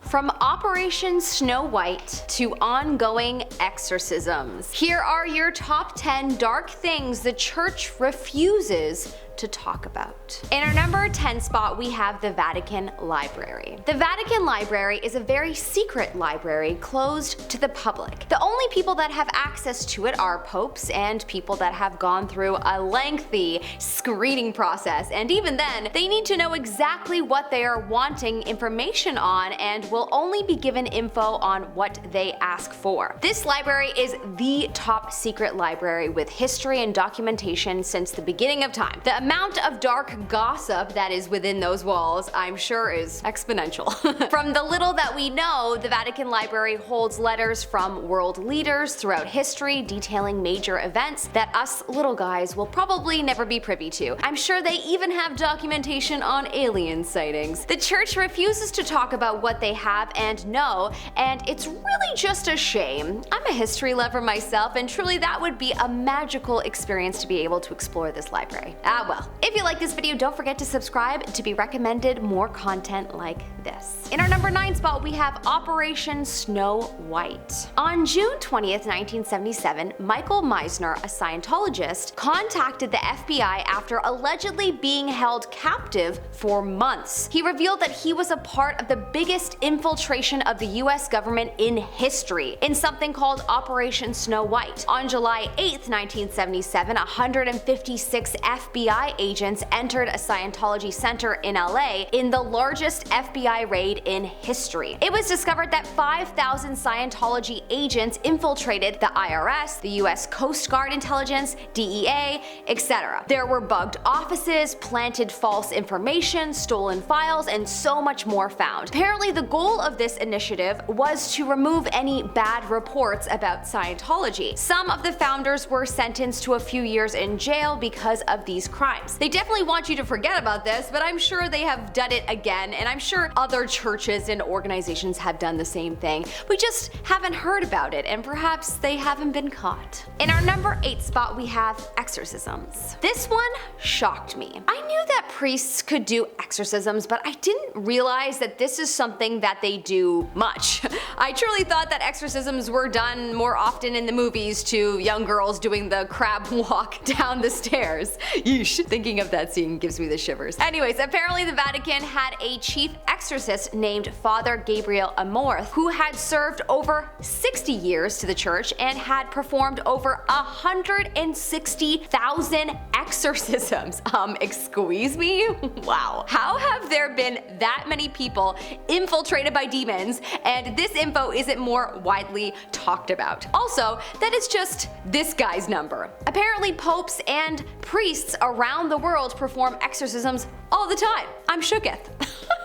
From Operation Snow White to On-going Exorcisms. Here are your top 10 dark things the church refuses to talk about. In our number 10 spot, we have the Vatican Library. The Vatican Library is a very secret library closed to the public. The only people that have access to it are popes and people that have gone through a lengthy screening process, and even then, they need to know exactly what they are wanting information on and will only be given info on what they ask for. This library is the top secret library with history and documentation since the beginning of time. The amount of dark gossip that is within those walls, I'm sure, is exponential. From the little that we know, the Vatican Library holds letters from world leaders throughout history detailing major events that us little guys will probably never be privy to. I'm sure they even have documentation on alien sightings. The church refuses to talk about what they have and know, and it's really just a shame. I'm a history lover myself, and truly that would be a magical experience to be able to explore this library. Ah well. If you like this video, don't forget to subscribe to be recommended more content like this. In our number 9 spot, we have Operation Snow White. On June 20th, 1977, Michael Meisner, a Scientologist, contacted the FBI after allegedly being held captive for months. He revealed that he was a part of the biggest infiltration of the US government in history, in something called Operation Snow White. On July 8th, 1977, 156 FBI agents entered a Scientology center in LA in the largest FBI raid in history. It was discovered that 5,000 Scientology agents infiltrated the IRS, the US Coast Guard Intelligence, DEA, etc. There were bugged offices, planted false information, stolen files, and so much more found. Apparently, the goal of this initiative was to remove any bad reports about Scientology. Some of the founders were sentenced to a few years in jail because of these crimes. They definitely want you to forget about this, but I'm sure they have done it again, and I'm sure other churches and organizations have done the same thing. We just haven't heard about it, and perhaps they haven't been caught. In our number 8 spot, we have exorcisms. This one shocked me. I knew that priests could do exorcisms, but I didn't realize that this is something that they do much. I truly thought that exorcisms were done more often in the movies to young girls doing the crab walk down the stairs. Yeesh, thinking of that scene gives me the shivers. Anyways, apparently the Vatican had a chief exorcist named Father Gabriel Amorth, who had served over 60 years to the church and had performed over 160,000 exorcisms. Excuse me? Wow. How have there been that many people infiltrated by demons and this info isn't more widely talked about? Also, that is just this guy's number. Apparently popes and priests around the world perform exorcisms all the time. I'm shooketh.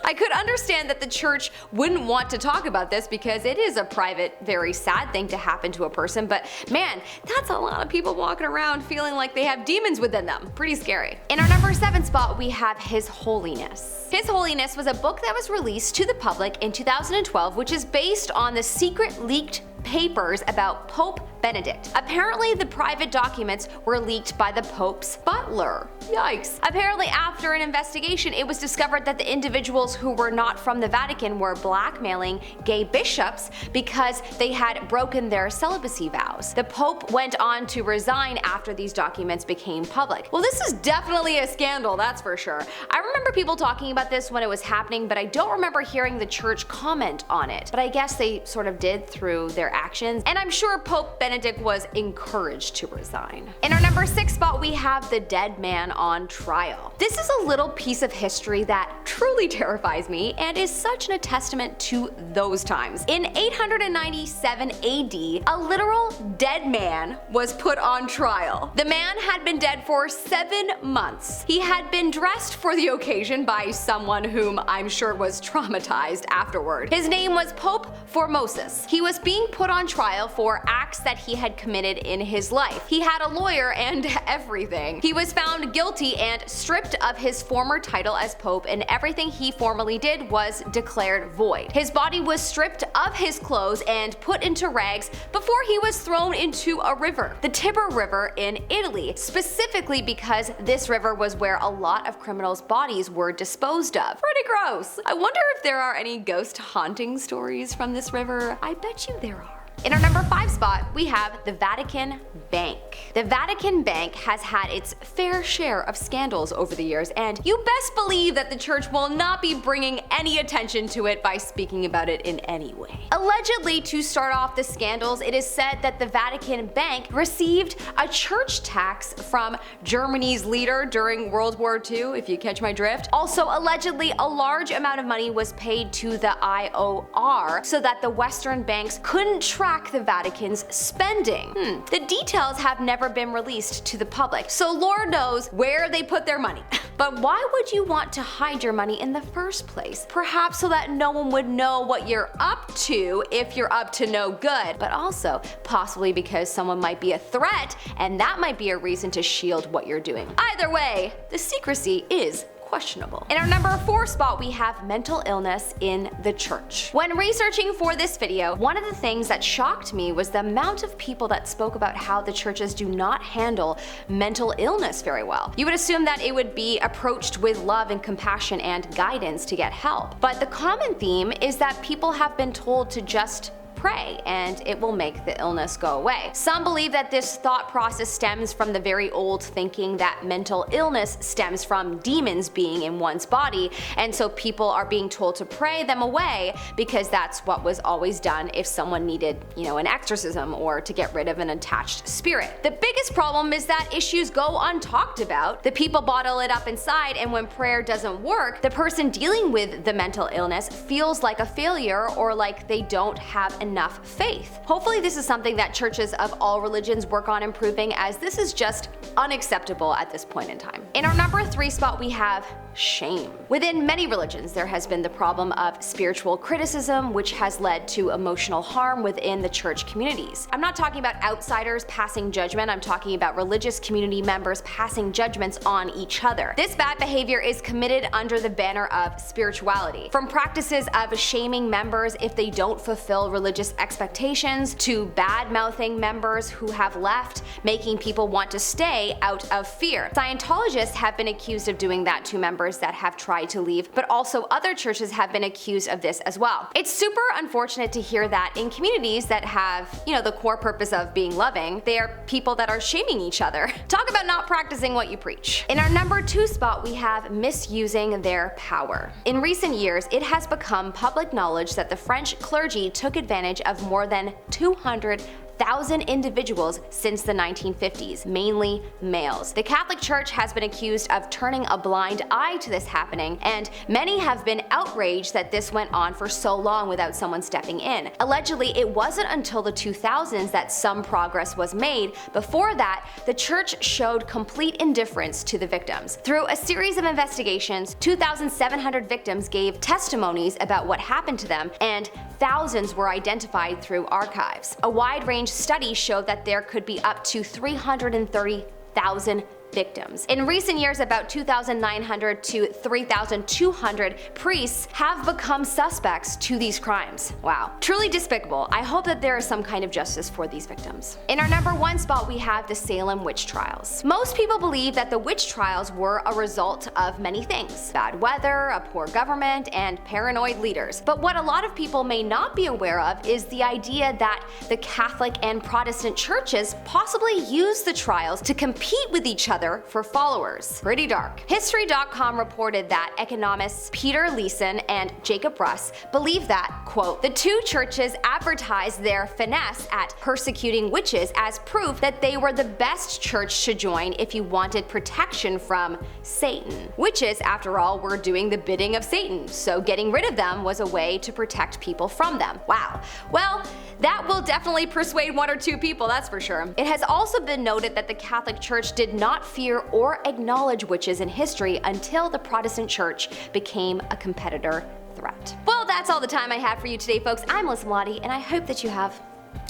I could understand that the church wouldn't want to talk about this because it is a private, very sad thing to happen to a person, but man, that's a lot of people walking around feeling like they have demons within them. Pretty scary. In our number 7 spot, we have His Holiness. His Holiness was a book that was released to the public in 2012, which is based on the secret leaked papers about Pope Benedict. Apparently, the private documents were leaked by the Pope's butler. Yikes. Apparently, after an investigation, it was discovered that the individuals who were not from the Vatican were blackmailing gay bishops because they had broken their celibacy vows. The Pope went on to resign after these documents became public. Well, this is definitely a scandal, that's for sure. I remember people talking about this when it was happening, but I don't remember hearing the church comment on it. But I guess they sort of did through their actions, and I'm sure Pope Benedict was encouraged to resign. In our number 6 spot, we have the dead man on trial. This is a little piece of history that truly terrifies me and is such a testament to those times. In 897 AD, a literal dead man was put on trial. The man had been dead for 7 months. He had been dressed for the occasion by someone whom I'm sure was traumatized afterward. His name was Pope Formosus. He was being put on trial for acts that he had committed in his life. He had a lawyer and everything. He was found guilty and stripped of his former title as Pope, and everything he formerly did was declared void. His body was stripped of his clothes and put into rags before he was thrown into a river, the Tiber River in Italy, specifically because this river was where a lot of criminals' bodies were disposed of. Pretty gross. I wonder if there are any ghost haunting stories from this river. I bet you there are. In our number 5 spot, we have the Vatican Bank. The Vatican Bank has had its fair share of scandals over the years, and you best believe that the church will not be bringing any attention to it by speaking about it in any way. Allegedly, to start off the scandals, it is said that the Vatican Bank received a church tax from Germany's leader during World War II, if you catch my drift. Also, allegedly, a large amount of money was paid to the IOR so that the Western banks couldn't track the Vatican's spending. The details have never been released to the public, so Lord knows where they put their money. But why would you want to hide your money in the first place? Perhaps so that no one would know what you're up to if you're up to no good, but also possibly because someone might be a threat, and that might be a reason to shield what you're doing. Either way, the secrecy is questionable. In our number 4 spot, we have mental illness in the church. When researching for this video, one of the things that shocked me was the amount of people that spoke about how the churches do not handle mental illness very well. You would assume that it would be approached with love and compassion and guidance to get help. But the common theme is that people have been told to just pray and it will make the illness go away. Some believe that this thought process stems from the very old thinking that mental illness stems from demons being in one's body, and so people are being told to pray them away because that's what was always done if someone needed, an exorcism or to get rid of an attached spirit. The biggest problem is that issues go untalked about. The people bottle it up inside, and when prayer doesn't work, the person dealing with the mental illness feels like a failure or like they don't have enough faith. Hopefully this is something that churches of all religions work on improving, as this is just unacceptable at this point in time. In our number 3 spot, we have shame. Within many religions, there has been the problem of spiritual criticism, which has led to emotional harm within the church communities. I'm not talking about outsiders passing judgment, I'm talking about religious community members passing judgments on each other. This bad behavior is committed under the banner of spirituality. From practices of shaming members if they don't fulfill religious expectations, to bad-mouthing members who have left, making people want to stay out of fear. Scientologists have been accused of doing that to members that have tried to leave, but also other churches have been accused of this as well. It's super unfortunate to hear that in communities that have, the core purpose of being loving, they are people that are shaming each other. Talk about not practicing what you preach. In our number 2 spot, we have misusing their power. In recent years, it has become public knowledge that the French clergy took advantage of more than 200,000 individuals since the 1950s, mainly males. The Catholic Church has been accused of turning a blind eye to this happening, and many have been outraged that this went on for so long without someone stepping in. Allegedly, it wasn't until the 2000s that some progress was made. Before that, the church showed complete indifference to the victims. Through a series of investigations, 2,700 victims gave testimonies about what happened to them, and thousands were identified through archives. A wide range study showed that there could be up to 330,000 victims. In recent years, about 2,900 to 3,200 priests have become suspects to these crimes. Wow. Truly despicable. I hope that there is some kind of justice for these victims. In our number 1 spot, we have the Salem witch trials. Most people believe that the witch trials were a result of many things: bad weather, a poor government, and paranoid leaders. But what a lot of people may not be aware of is the idea that the Catholic and Protestant churches possibly used the trials to compete with each other for followers. Pretty dark. History.com reported that economists Peter Leeson and Jacob Russ believe that, quote, the two churches advertised their finesse at persecuting witches as proof that they were the best church to join if you wanted protection from Satan. Witches, after all, were doing the bidding of Satan, so getting rid of them was a way to protect people from them. Wow. Well, that will definitely persuade 1 or 2 people, that's for sure. It has also been noted that the Catholic Church did not fear or acknowledge witches in history until the Protestant Church became a competitor threat. Well, that's all the time I have for you today, folks. I'm Melissa Malati, and I hope that you have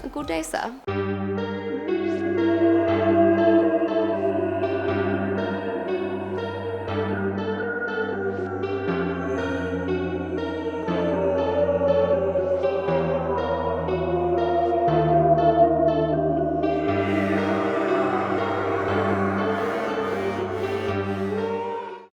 a good day, sir.